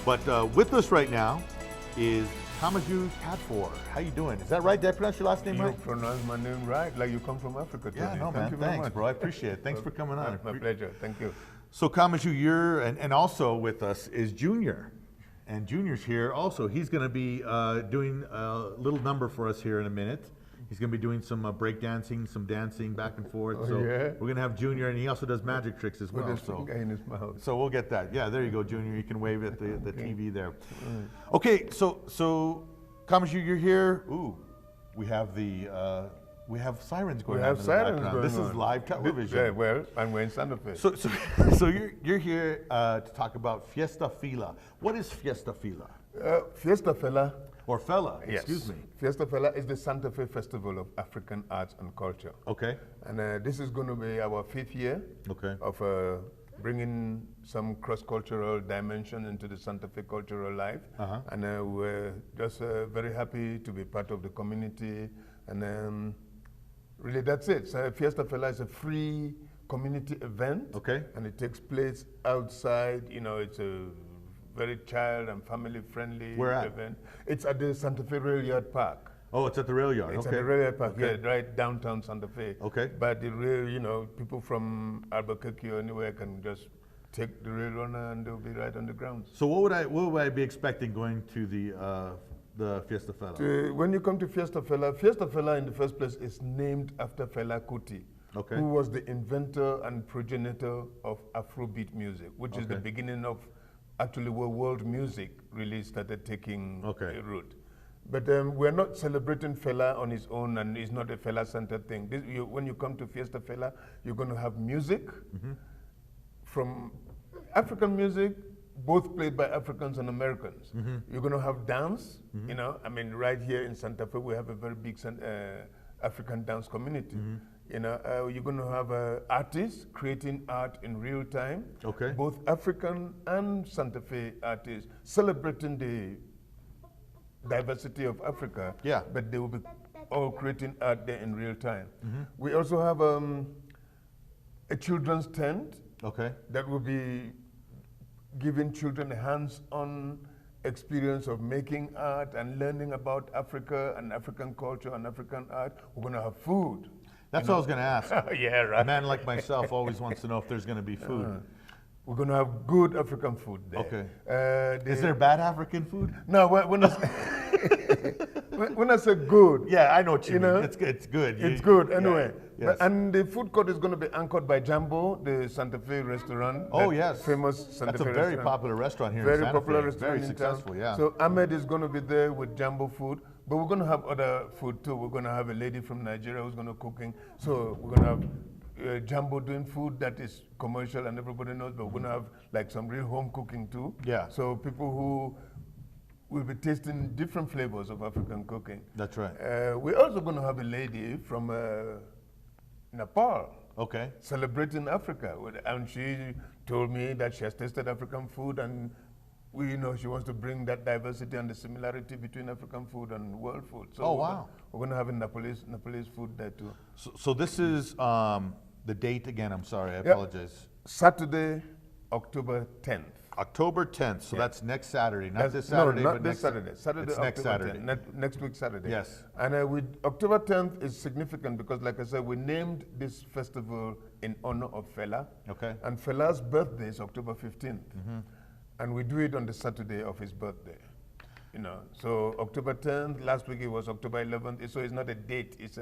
But with us right now is Kamajou Tadfor. How you doing? Is that right? Did I pronounce your last name right? You pronounce my name right, like you come from Africa. Yeah, Tony. no, man. Thank you very Thanks, much. bro. I appreciate it. Thanks for coming on. My pleasure. Thank you. So Kamajou, you're, and also with us is Junior. And Junior's here also. He's going to be doing a little number for us here in a minute. He's going to be doing some break dancing, some dancing back and forth. Oh, so yeah? we're going to have Junior, and he also does magic tricks as well. With his finger in his mouth. So we'll get that. Yeah, there you go, Junior. You can wave at the TV there. Okay, so Kamajou, you're here. Ooh, we have we have sirens going on in the background. This is live television. Yeah, well, and we're in Santa Fe. So you're here to talk about Fiesta Fela. What is Fiesta Fela? Fiesta Fela. Or Fela, Yes. excuse me. Fiesta Fela is the Santa Fe Festival of African Arts and Culture. Okay. And this is going to be our 5th year Okay. of bringing some cross-cultural dimension into the Santa Fe cultural life. And we're just very happy to be part of the community. And really, that's it. So Fiesta Fela is a free community event. Okay. And it takes place outside. You know, it's a very child and family friendly event. It's at the Santa Fe Rail Yard Park. Oh, it's at the rail yard. It's okay. at the rail yard park, Okay. yeah, right downtown Santa Fe. Okay. But the rail, you know, people from Albuquerque or anywhere can just take the rail runner and they'll be right on the ground. So what would I be expecting going to the Fiesta Fela? When you come to Fiesta Fela in the first place is named after Fela Kuti, Okay. who was the inventor and progenitor of Afrobeat music, which is the Okay. beginning of actually where world music really started taking Okay. root. But we're not celebrating Fela on his own, and it's not a Fela-centered thing. When you come to Fiesta Fela, you're going to have music from African music, both played by Africans and Americans. You're going to have dance. You know, I mean, right here in Santa Fe, we have a very big African dance community. You know, you're going to have artists creating art in real time. Okay. Both African and Santa Fe artists celebrating the diversity of Africa. Yeah. But they will be all creating art there in real time. We also have a children's tent. Okay. That will be giving children a hands-on experience of making art and learning about Africa and African culture and African art. We're going to have food. That's what I was going to ask. Yeah, right. A man like myself always wants to know if there's going to be food. We're going to have good African food there. Okay. Is there bad African food? No, when I say good, Yeah, I know what you mean. know, It's good. it's good anyway. Yeah. Yes. And the food court is going to be anchored by Jambo, the Santa Fe restaurant. Oh, that yes. famous Santa That's Fe a very restaurant. popular restaurant here in Very Santa popular Fe. restaurant Very in town. successful, yeah. So Ahmed is going to be there with Jambo food, but we're going to have other food too. We're going to have a lady from Nigeria who's going to cooking. So we're going to have Jambo doing food that is commercial and everybody knows, but we're going to have like some real home cooking too. Yeah. So people who will be tasting different flavors of African cooking. That's right. We're also going to have a lady from Nepal Okay. celebrating Africa. And she told me that she has tasted African food and you know, she wants to bring that diversity and the similarity between African food and world food. So Oh, wow. We're going to have a Nepalese food there too. So this is the date again. I'm sorry. I apologize. Saturday, October 10th. October 10th. So Yeah. that's next Saturday. Not That's- this Saturday, no, not but this next Saturday. Saturday, It's next October Saturday. 10th, next week Saturday. Yes. And with October 10th is significant because, like I said, we named this festival in honor of Fela. Okay. And Fela's birthday is October 15th. And we do it on the Saturday of his birthday. You know, so October 10th, last week it was October 11th, so it's not a date, it's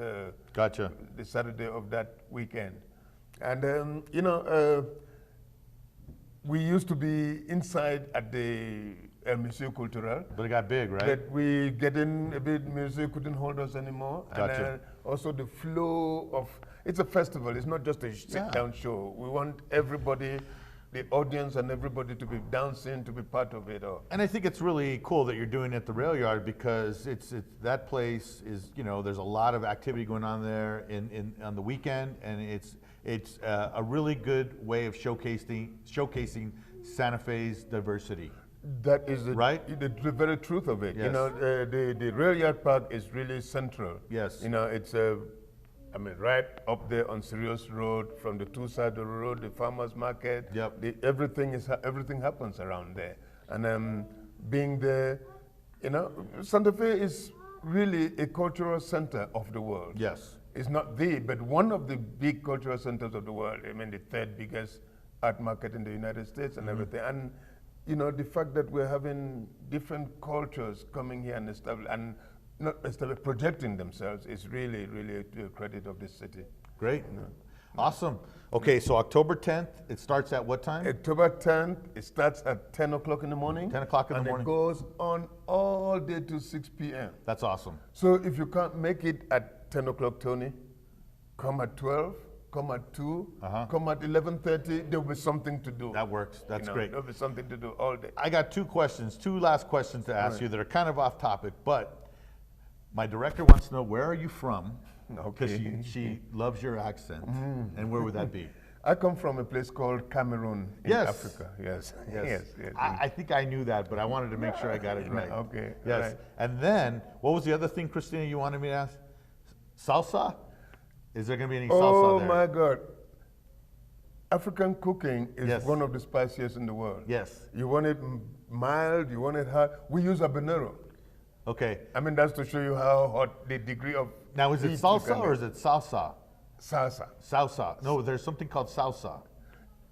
Gotcha. the Saturday of that weekend. And, you know, we used to be inside at the Museo Cultural. But it got big, right? But we get in a bit, museum couldn't hold us anymore. Gotcha. And also the flow of, it's a festival, it's not just a sit-down show. We want everybody, the audience and everybody to be dancing, to be part of it all. And I think it's really cool that you're doing it at the rail yard because it's that place is, you know, there's a lot of activity going on there on the weekend, and it's a really good way of showcasing Santa Fe's diversity. That is the very truth of it. Yes. You know, the rail yard park is really central. Yes. You know, it's I mean, right up there on Sirius Road, from the two sides of the road, the farmers market. Yep. Everything happens around there. And being there, you know, Santa Fe is really a cultural center of the world. Yes. It's not the, but one of the big cultural centers of the world. I mean, the third biggest art market in the United States and everything. And, you know, the fact that we're having different cultures coming here and projecting themselves is really, really to the credit of this city. Great. Awesome. Okay, so October 10th, it starts at what time? October 10th, it starts at 10 o'clock in the morning. 10 o'clock in the morning. And it goes on all day to 6 p.m. That's awesome. So if you can't make it at 10 o'clock, Tony, come at 12, come at 2, come at 11:30, there'll be something to do. That works. That's great. There'll be something to do all day. I got two last questions to ask you that are kind of off topic, but my director wants to know, where are you from? Because she loves your accent. And where would that be? I come from a place called Cameroon in Africa. Yes. I think I knew that, but I wanted to make sure I got it right. Okay. Yes. Right. And then, what was the other thing, Christina, you wanted me to ask? Salsa? Is there going to be any salsa there? Oh my God. African cooking is one of the spiciest in the world. Yes. You want it mild, you want it hot. We use habanero. Okay. I mean, that's to show you how hot the degree of. Now, is it salsa or is it salsa? Salsa. Salsa. No, there's something called salsa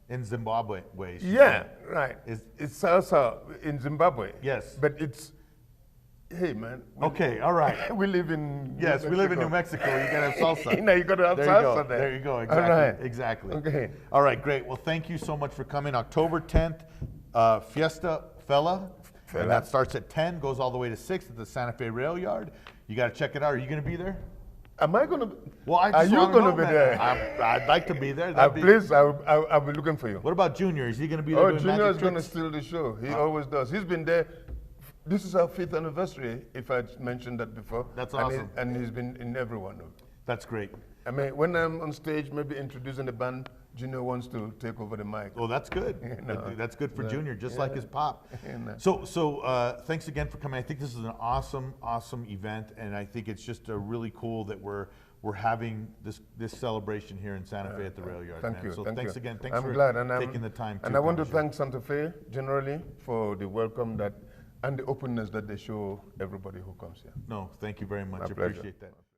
in Zimbabwe. Yeah, right. It's salsa in Zimbabwe. Yes. But it's, hey man. Okay, all right. We live in Yes, we live in New Mexico. You gotta have salsa. You gotta have salsa there. There you go, exactly. All right. Exactly. Okay. All right, great. Well, thank you so much for coming. October 10th, Fiesta Fela. And that starts at 10, goes all the way to 6 at the Santa Fe Rail Yard. You got to check it out. Are you going to be there? Am I going to? Well, are you going to be there? I'd like to be there. Please, I'll be looking for you. What about Junior? Is he going to be there? Oh, Junior is going to steal the show. He always does. He's been there. This is our 5th anniversary, if I mentioned that before. That's awesome. And he's been in every one of them. That's great. I mean, when I'm on stage, maybe introducing the band, Junior wants to take over the mic. Well, that's good. That's good for Junior, just like his pop. So thanks again for coming. I think this is an awesome, awesome event, and I think it's just really cool that we're having this celebration here in Santa Fe at the Rail Yard. Thank you. So thank thanks you. again. Thanks for taking the time. And I want to thank Santa Fe generally for the welcome and the openness that they show everybody who comes here. No, thank you very much. I appreciate that.